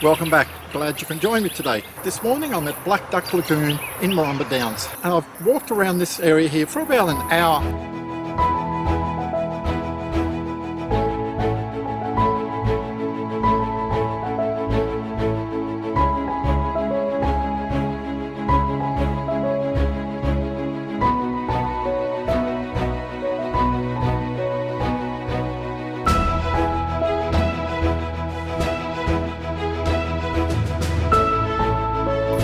Welcome back. Glad you can join me today. This morning I'm at Black Duck Lagoon in Murrumba Downs, and I've walked around this area here for about an hour.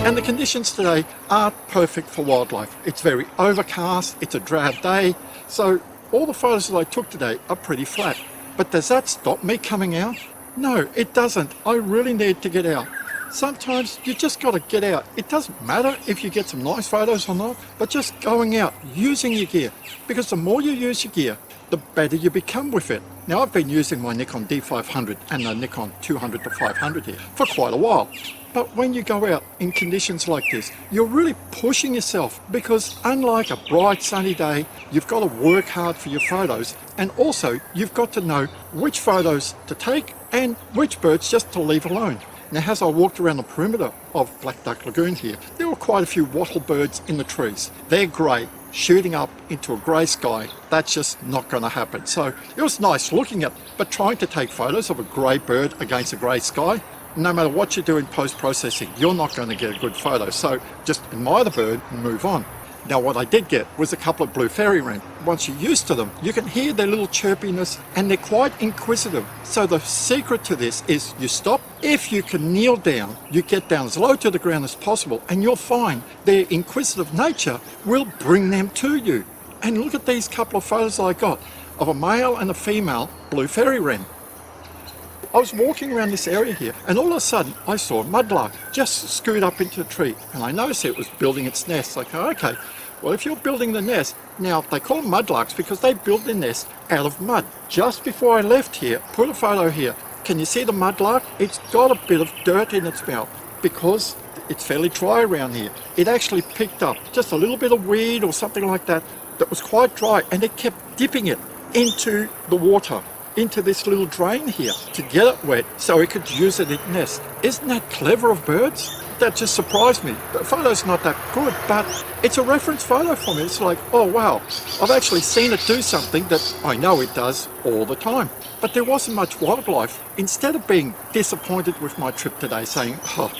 And the conditions today aren't perfect for wildlife. It's very overcast, it's a drab day, so all the photos that I took today are pretty flat. But does that stop me coming out? No, it doesn't. I really need to get out. Sometimes you just got to get out. It doesn't matter if you get some nice photos or not, but just going out, using your gear. Because the more you use your gear, the better you become with it. Now, I've been using my Nikon D500 and the Nikon 200-500 here for quite a while. But when you go out in conditions like this, you're really pushing yourself, because unlike a bright sunny day, you've got to work hard for your photos, and also you've got to know which photos to take and which birds just to leave alone. Now, as I walked around the perimeter of Black Duck Lagoon here, there were quite a few wattle birds in the trees. They're grey, shooting up into a grey sky. That's just not going to happen. So it was nice looking at, but trying to take photos of a grey bird against a grey sky, no matter what you do in post-processing, you're not going to get a good photo. So just admire the bird and move on. Now, what I did get was a couple of blue fairy wren. Once you're used to them, you can hear their little chirpiness, and they're quite inquisitive. So the secret to this is you stop. If you can kneel down, you get down as low to the ground as possible, and you'll find their inquisitive nature will bring them to you. And look at these couple of photos I got of a male and a female blue fairy wren. I was walking around this area here, and all of a sudden I saw a mudlark just scoot up into a tree, and I noticed it was building its nest. I go, okay, well, if you're building the nest, now they call them mudlarks because they build their nest out of mud. Just before I left here, put a photo here. Can you see the mudlark? It's got a bit of dirt in its mouth because it's fairly dry around here. It actually picked up just a little bit of weed or something like that that was quite dry, and it kept dipping it into the water, into this little drain here to get it wet so it could use it in nest. Isn't that clever of birds? That just surprised me. The photo's not that good, but it's a reference photo for me. It's like, oh wow, I've actually seen it do something that I know it does all the time. But there wasn't much wildlife. Instead of being disappointed with my trip today, saying, oh,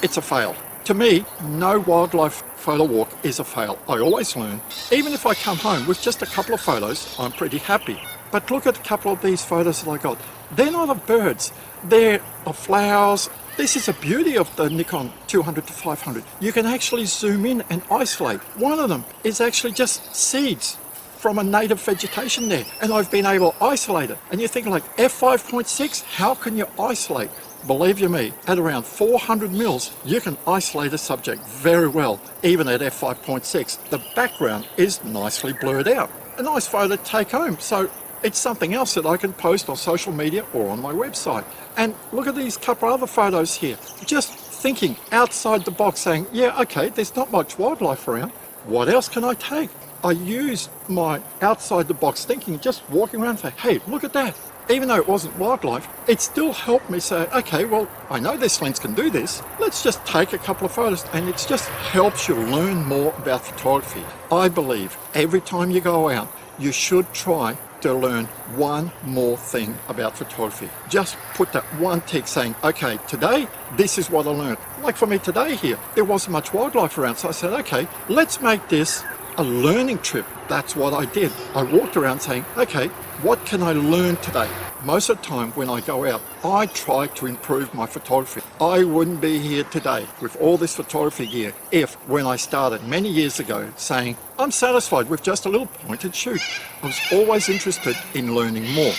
it's a fail. To me, no wildlife photo walk is a fail. I always learn. Even if I come home with just a couple of photos, I'm pretty happy. But look at a couple of these photos that I got. They're not of birds, they're of flowers. This is the beauty of the Nikon 200-500. You can actually zoom in and isolate. One of them is actually just seeds from a native vegetation there, and I've been able to isolate it. And you think like f5.6, how can you isolate? Believe you me, at around 400 mils, you can isolate a subject very well, even at f5.6. The background is nicely blurred out. A nice photo to take home. So it's something else that I can post on social media or on my website. And look at these couple of other photos here. Just thinking outside the box, saying, yeah, okay, there's not much wildlife around. What else can I take? I used my outside the box thinking, just walking around and say, hey, look at that. Even though it wasn't wildlife, it still helped me say, okay, well, I know this lens can do this. Let's just take a couple of photos, and it just helps you learn more about photography. I believe every time you go out, you should try to learn one more thing about photography. Just put that one tick saying, okay, today, this is what I learned. Like for me today here, there wasn't much wildlife around, so I said, okay, let's make this a learning trip. That's what I did. I walked around saying, okay, what can I learn today? Most of the time when I go out, I try to improve my photography. I wouldn't be here today with all this photography gear if, when I started many years ago, saying, I'm satisfied with just a little point and shoot. I was always interested in learning more.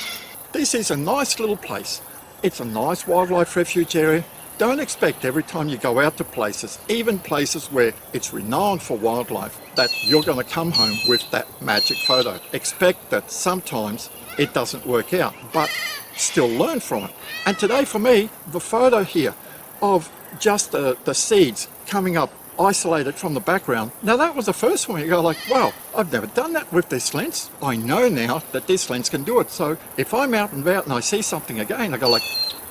This is a nice little place. It's a nice wildlife refuge area. Don't expect every time you go out to places, even places where it's renowned for wildlife, that you're going to come home with that magic photo. Expect that sometimes it doesn't work out, but still learn from it. And today for me, the photo here of just the seeds coming up isolated from the background. Now that was the first one you go like, wow, I've never done that with this lens. I know now that this lens can do it. So if I'm out and about and I see something again, I go like,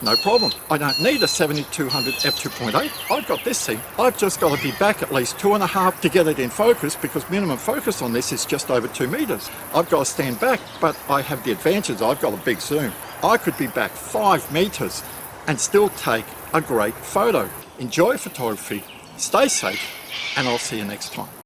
no problem. I don't need a 7200 f2.8. I've got this thing. I've just got to be back at least 2.5 to get it in focus, because minimum focus on this is just over 2 meters. I've got to stand back, but I have the advantage. I've got a big zoom. I could be back 5 meters and still take a great photo. Enjoy photography, stay safe, and I'll see you next time.